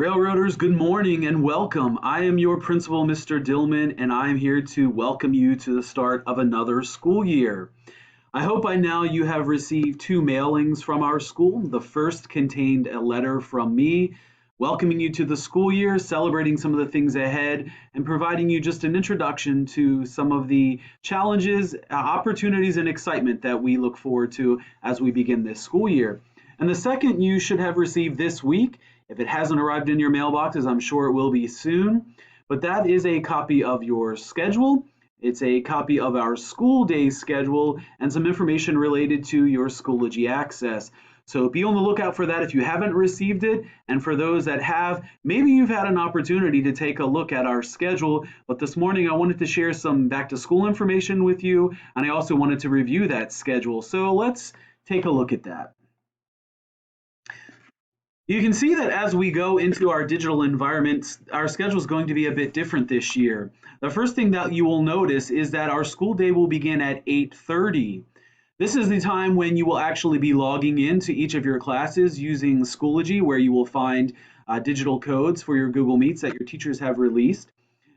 Railroaders, good morning and welcome. I am your principal, Mr. Dillman, and I am here to welcome you to the start of another school year. I hope by now you have received two mailings from our school. The first contained a letter from me welcoming you to the school year, celebrating some of the things ahead, and providing you just an introduction to some of the challenges, opportunities, and excitement that we look forward to as we begin this school year. And the second you should have received this week. If it hasn't arrived in your mailboxes, I'm sure it will be soon. But that is a copy of your schedule. It's a copy of our school day schedule and some information related to your Schoology access. So be on the lookout for that if you haven't received it. And for those that have, maybe you've had an opportunity to take a look at our schedule. But this morning I wanted to share some back to school information with you. And I also wanted to review that schedule. So let's take a look at that. You can see that as we go into our digital environment, our schedule is going to be a bit different this year. The first thing that you will notice is that our school day will begin at 8:30. This is the time when you will actually be logging into each of your classes using Schoology, where you will find digital codes for your Google Meets that your teachers have released.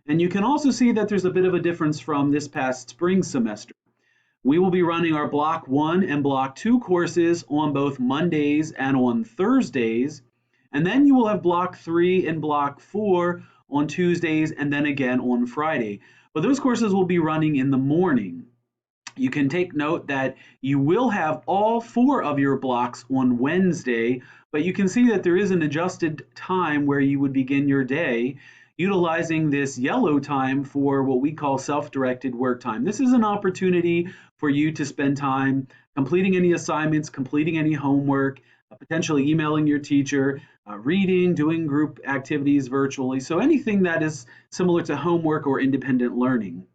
And you can also see that there's a bit of a difference from this past spring semester. We will be running our Block 1 and Block 2 courses on both Mondays and on Thursdays, and then you will have Block 3 and Block 4 on Tuesdays and then again on Friday. But those courses will be running in the morning. You can take note that you will have all 4 of your blocks on Wednesday, but you can see that there is an adjusted time where you would begin your day, utilizing this yellow time for what we call self-directed work time. This is an opportunity for you to spend time completing any assignments, completing any homework, potentially emailing your teacher, reading, doing group activities virtually. So anything that is similar to homework or independent learning.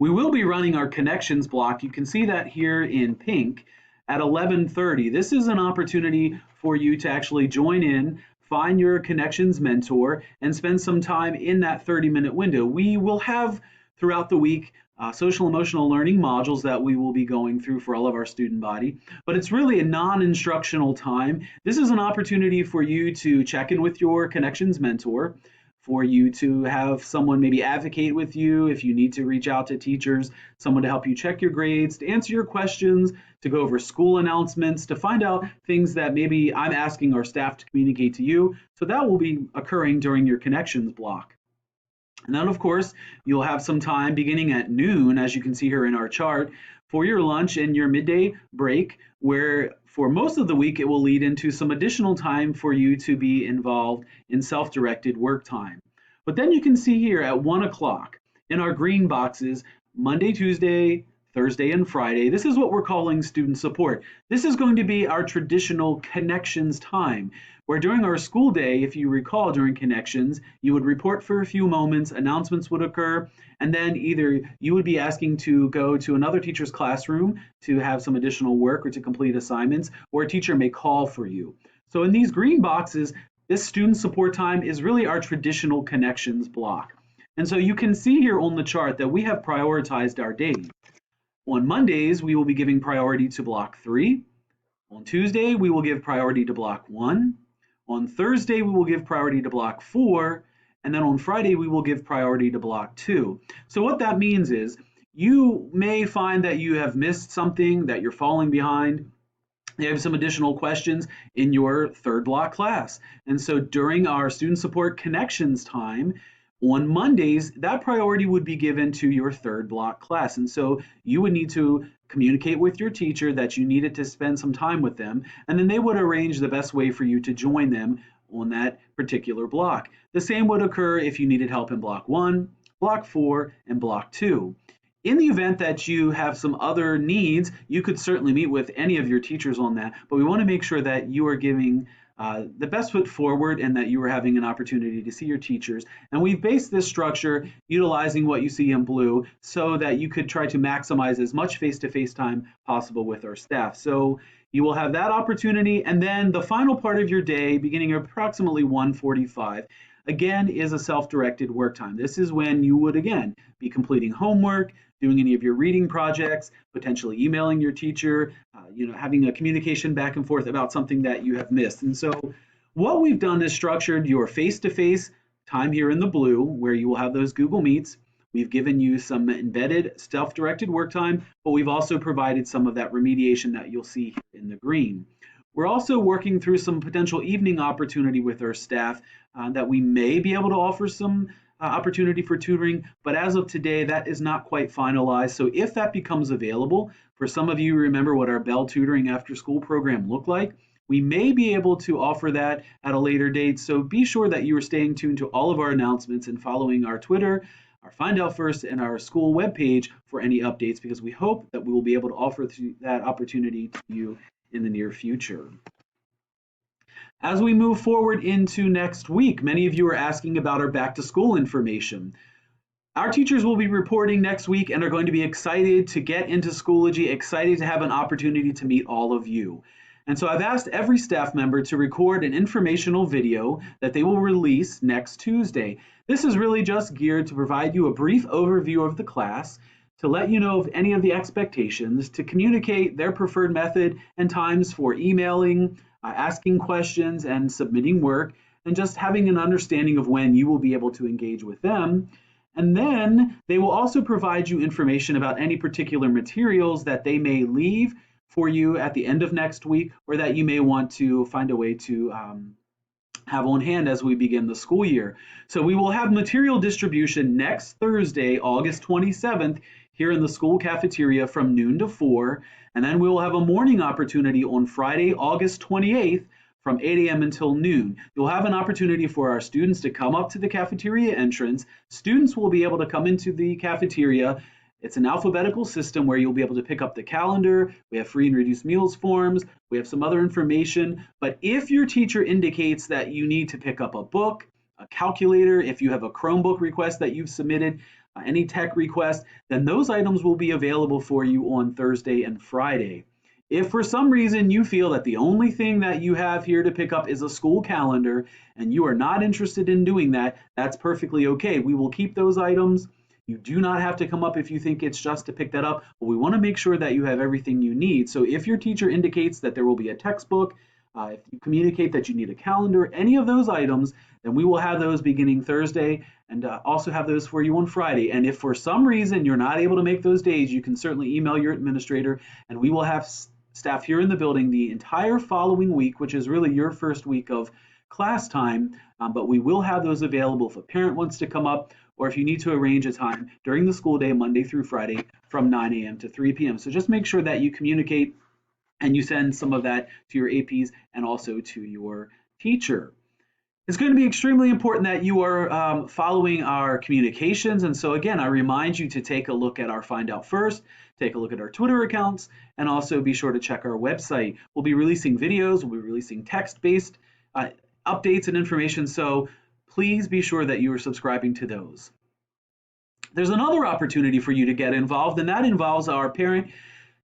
We will be running our connections block. You can see that here in pink at 11:30. This is an opportunity for you to actually join in, find your connections mentor, and spend some time in that 30-minute window. We will have throughout the week social emotional learning modules that we will be going through for all of our student body, but it's really a non-instructional time. This is an opportunity for you to check in with your connections mentor, for you to have someone maybe advocate with you if you need to reach out to teachers, someone to help you check your grades, to answer your questions, to go over school announcements, to find out things that maybe I'm asking our staff to communicate to you. So that will be occurring during your connections block. And then, of course, you'll have some time beginning at noon, as you can see here in our chart, for your lunch and your midday break, where for most of the week it will lead into some additional time for you to be involved in self-directed work time. But then you can see here at 1 o'clock in our green boxes, Monday, Tuesday, Thursday, and Friday, this is what we're calling student support. This is going to be our traditional connections time, where during our school day, if you recall during connections, you would report for a few moments, announcements would occur, and then either you would be asking to go to another teacher's classroom to have some additional work or to complete assignments, or a teacher may call for you. So in these green boxes, this student support time is really our traditional connections block. And so you can see here on the chart that we have prioritized our days. On Mondays, we will be giving priority to Block 3. On Tuesday, we will give priority to Block 1. On Thursday, we will give priority to Block 4. And then on Friday, we will give priority to Block 2. So what that means is you may find that you have missed something, that you're falling behind. You have some additional questions in your third block class. And so during our student support connections time, on Mondays, that priority would be given to your third block class. And so you would need to communicate with your teacher that you needed to spend some time with them, and then they would arrange the best way for you to join them on that particular block. The same would occur if you needed help in Block 1, Block 4, and Block 2. In the event that you have some other needs, you could certainly meet with any of your teachers on that, but we want to make sure that you are giving the best foot forward and that you are having an opportunity to see your teachers. And we've based this structure utilizing what you see in blue so that you could try to maximize as much face-to-face time possible with our staff. So you will have that opportunity, and then the final part of your day, beginning at approximately 1:45, again, is a self-directed work time. This is when you would, again, be completing homework, doing any of your reading projects, potentially emailing your teacher, having a communication back and forth about something that you have missed. And so What we've done is structured your face-to-face time here in the blue, where you will have those Google Meets. We've given you some embedded self-directed work time, but we've also provided some of that remediation that you'll see here in the green. We're also working through some potential evening opportunity with our staff that we may be able to offer some opportunity for tutoring, but as of today, that is not quite finalized. So if that becomes available, for some of you remember what our Bell Tutoring After School program looked like, we may be able to offer that at a later date. So be sure that you are staying tuned to all of our announcements and following our Twitter, our Find Out First, and our school webpage for any updates, because we hope that we will be able to offer that opportunity to you in the near future. As we move forward into next week, many of you are asking about our back to school information. Our teachers will be reporting next week and are going to be excited to get into Schoology, excited to have an opportunity to meet all of you. And so I've asked every staff member to record an informational video that they will release next Tuesday. This is really just geared to provide you a brief overview of the class, to let you know of any of the expectations, to communicate their preferred method and times for emailing, asking questions, and submitting work, and just having an understanding of when you will be able to engage with them. And then they will also provide you information about any particular materials that they may leave for you at the end of next week, or that you may want to find a way to have on hand as we begin the school year. So we will have material distribution next Thursday, August 27th, here in the school cafeteria from noon to 4, and then we will have a morning opportunity on Friday, August 28th, from 8 a.m. until noon. You'll have an opportunity for our students to come up to the cafeteria entrance. Students will be able to come into the cafeteria. It's an alphabetical system where you'll be able to pick up the calendar. We have free and reduced meals forms. We have some other information. But if your teacher indicates that you need to pick up a book, a calculator, if you have a Chromebook request that you've submitted, any tech request, then those items will be available for you on Thursday and Friday. If for some reason you feel that the only thing that you have here to pick up is a school calendar and you are not interested in doing that, that's perfectly okay. We will keep those items. You do not have to come up if you think it's just to pick that up, but we want to make sure that you have everything you need. So if your teacher indicates that there will be a textbook, if you communicate that you need a calendar, any of those items, then we will have those beginning Thursday and also have those for you on Friday. And if for some reason you're not able to make those days, you can certainly email your administrator, and we will have staff here in the building the entire following week, which is really your first week of class time, but we will have those available if a parent wants to come up, or if you need to arrange a time during the school day, Monday through Friday, from 9 a.m. to 3 p.m. So just make sure that you communicate and you send some of that to your APs and also to your teacher. It's going to be extremely important that you are following our communications. And so again, I remind you to take a look at our Find Out First, take a look at our Twitter accounts, and also be sure to check our website. We'll be releasing videos, we'll be releasing text-based updates and information. So please be sure that you are subscribing to those. There's another opportunity for you to get involved, and that involves our Parent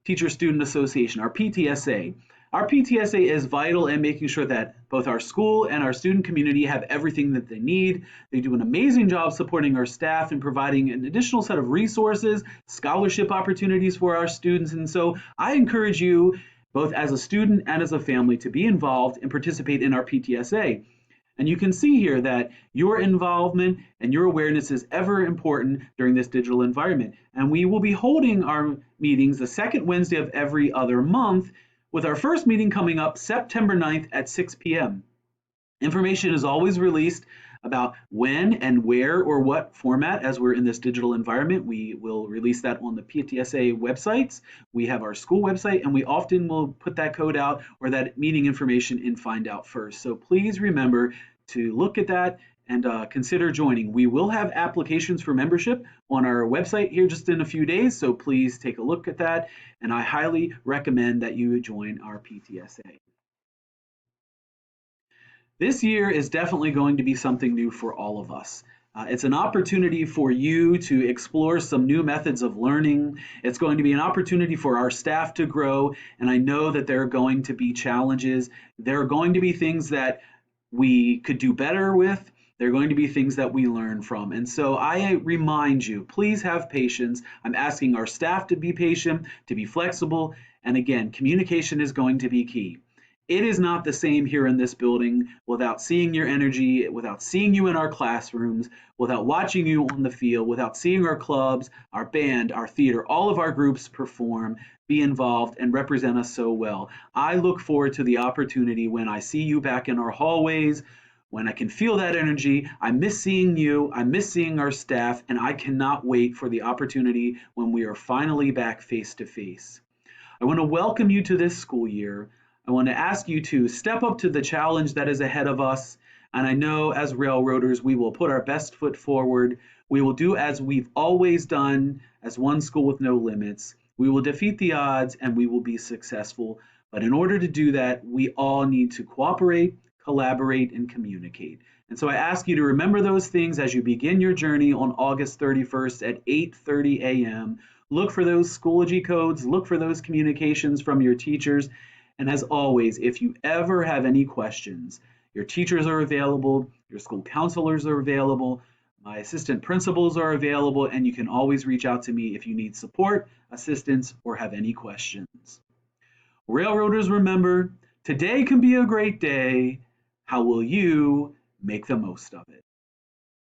Teacher Student Association, our PTSA. Our PTSA is vital in making sure that both our school and our student community have everything that they need. They do an amazing job supporting our staff and providing an additional set of resources, scholarship opportunities for our students. And so I encourage you, both as a student and as a family, to be involved and participate in our PTSA. And you can see here that your involvement and your awareness is ever important during this digital environment. And we will be holding our meetings the second Wednesday of every other month, with our first meeting coming up September 9th at 6 p.m. Information is always released about when and where or what format, as we're in this digital environment. We will release that on the PTSA websites. We have our school website, and we often will put that code out or that meeting information in Find Out First. So please remember to look at that and consider joining. We will have applications for membership on our website here just in a few days, so please take a look at that, and I highly recommend that you join our PTSA. This year is definitely going to be something new for all of us. It's an opportunity for you to explore some new methods of learning. It's going to be an opportunity for our staff to grow, and I know that there are going to be challenges. There are going to be things that we could do better with. There are going to be things that we learn from. And so I remind you, please have patience. I'm asking our staff to be patient, to be flexible. And again, communication is going to be key. It is not the same here in this building without seeing your energy, without seeing you in our classrooms, without watching you on the field, without seeing our clubs, our band, our theater, all of our groups perform, be involved, and represent us so well. I look forward to the opportunity when I see you back in our hallways, when I can feel that energy. I miss seeing you, I miss seeing our staff, and I cannot wait for the opportunity when we are finally back face to face. I want to welcome you to this school year. I want to ask you to step up to the challenge that is ahead of us. And I know as railroaders, we will put our best foot forward. We will do as we've always done as one school with no limits. We will defeat the odds and we will be successful. But in order to do that, we all need to cooperate, collaborate, and communicate. And so I ask you to remember those things as you begin your journey on August 31st at 8:30 a.m. Look for those Schoology codes, look for those communications from your teachers. And as always, if you ever have any questions, your teachers are available, your school counselors are available, my assistant principals are available, and you can always reach out to me if you need support, assistance, or have any questions. Railroaders, remember, today can be a great day. How will you make the most of it?